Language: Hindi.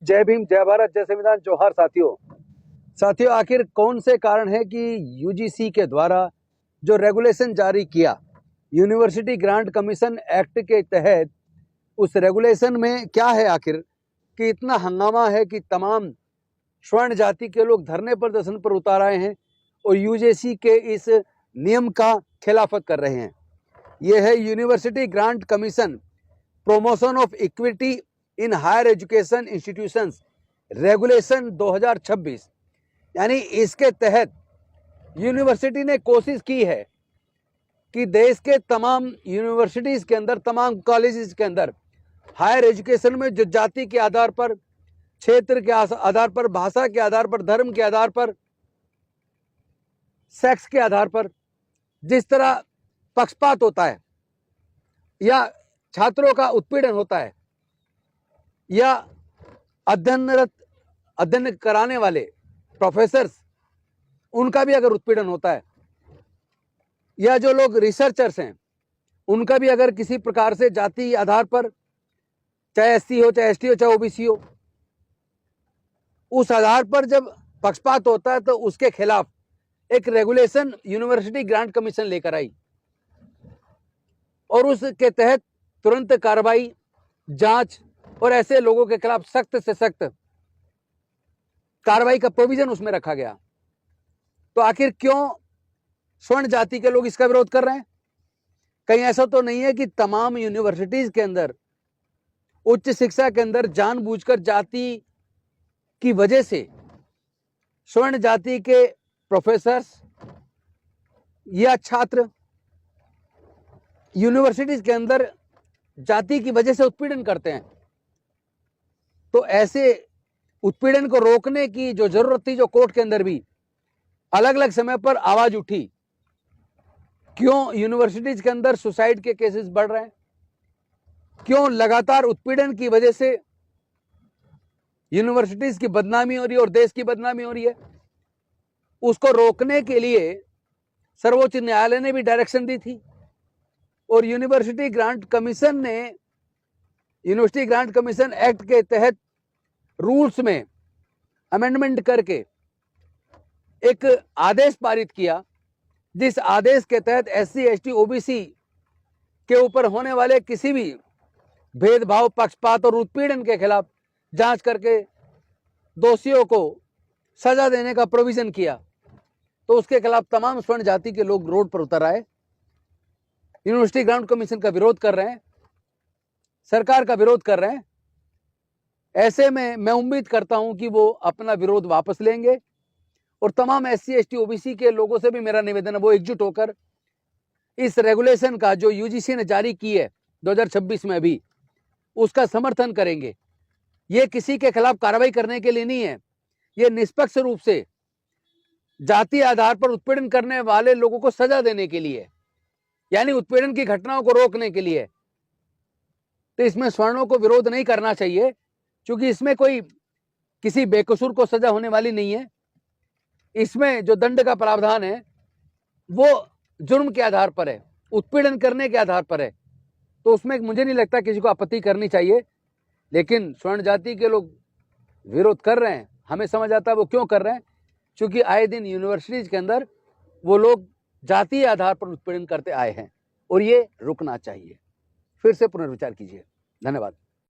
जय भीम, जय भारत, जय संविधान, जोहार साथियों। आखिर कौन से कारण है कि यूजीसी के द्वारा जो रेगुलेशन जारी किया यूनिवर्सिटी ग्रांट कमीशन एक्ट के तहत, उस रेगुलेशन में क्या है आखिर कि इतना हंगामा है कि तमाम स्वर्ण जाति के लोग धरने प्रदर्शन पर उतार आए हैं और यूजीसी के इस नियम का खिलाफत कर रहे हैं। यह है university grant commission promotion of equity in higher education institutions regulation 2026। यानी इसके तहत यूनिवर्सिटी ने कोशिश की है कि देश के तमाम यूनिवर्सिटीज के अंदर, तमाम कॉलेजेस के अंदर हायर एजुकेशन में जो जाति के आधार पर, क्षेत्र के आधार पर, भाषा के आधार पर, धर्म के आधार पर, सेक्स के आधार पर जिस तरह पक्षपात होता है या छात्रों का उत्पीड़न होता है या अध्ययन कराने वाले प्रोफेसर्स, उनका भी अगर उत्पीड़न होता है, या जो लोग रिसर्चर्स हैं उनका भी अगर किसी प्रकार से जाति आधार पर, चाहे एससी हो, चाहे एसटी हो, चाहे ओबीसी हो, उस आधार पर जब पक्षपात होता है तो उसके खिलाफ एक रेगुलेशन यूनिवर्सिटी ग्रांट कमीशन लेकर आई और उसके तहत तुरंत कार्रवाई, जांच और ऐसे लोगों के खिलाफ सख्त से सख्त कार्रवाई का प्रोविजन उसमें रखा गया। तो आखिर क्यों स्वर्ण जाति के लोग इसका विरोध कर रहे हैं? कहीं ऐसा तो नहीं है कि तमाम यूनिवर्सिटीज के अंदर, उच्च शिक्षा के अंदर जानबूझकर जाति की वजह से स्वर्ण जाति के प्रोफेसर्स या छात्र यूनिवर्सिटीज के अंदर जाति की वजह से उत्पीड़न करते हैं? तो ऐसे उत्पीड़न को रोकने की जो जरूरत थी, जो कोर्ट के अंदर भी अलग अलग समय पर आवाज उठी, क्यों यूनिवर्सिटीज के अंदर सुसाइड के केसेस बढ़ रहे हैं, क्यों लगातार उत्पीड़न की वजह से यूनिवर्सिटीज की बदनामी हो रही है और देश की बदनामी हो रही है, उसको रोकने के लिए सर्वोच्च न्यायालय ने भी डायरेक्शन दी थी और यूनिवर्सिटी ग्रांट कमीशन ने यूनिवर्सिटी ग्रांट कमीशन एक्ट के तहत रूल्स में अमेंडमेंट करके एक आदेश पारित किया, जिस आदेश के तहत एससी, एसटी, ओबीसी के ऊपर होने वाले किसी भी भेदभाव, पक्षपात और उत्पीड़न के खिलाफ जांच करके दोषियों को सजा देने का प्रोविजन किया। तो उसके खिलाफ तमाम स्वर्ण जाति के लोग रोड पर उतर आए, यूनिवर्सिटी ग्रांट कमीशन का विरोध कर रहे हैं, सरकार का विरोध कर रहे हैं। ऐसे में मैं उम्मीद करता हूं कि वो अपना विरोध वापस लेंगे और तमाम एससी, एसटी, ओबीसी के लोगों से भी मेरा निवेदन है वो एकजुट होकर इस रेगुलेशन का जो यूजीसी ने जारी की है 2026 में अभी, उसका समर्थन करेंगे। ये किसी के खिलाफ कार्रवाई करने के लिए नहीं है, ये निष्पक्ष रूप से जाति आधार पर उत्पीड़न करने वाले लोगों को सजा देने के लिए, यानी उत्पीड़न की घटनाओं को रोकने के लिए। तो इसमें स्वर्णों को विरोध नहीं करना चाहिए, क्योंकि इसमें कोई किसी बेकसूर को सजा होने वाली नहीं है। इसमें जो दंड का प्रावधान है वो जुर्म के आधार पर है, उत्पीड़न करने के आधार पर है। तो उसमें मुझे नहीं लगता किसी को आपत्ति करनी चाहिए, लेकिन स्वर्ण जाति के लोग विरोध कर रहे हैं। हमें समझ आता है वो क्यों कर रहे हैं, क्योंकि आए दिन यूनिवर्सिटीज के अंदर वो लोग जातीय आधार पर उत्पीड़न करते आए हैं और ये रुकना चाहिए। फिर से पुनर्विचार कीजिए। धन्यवाद।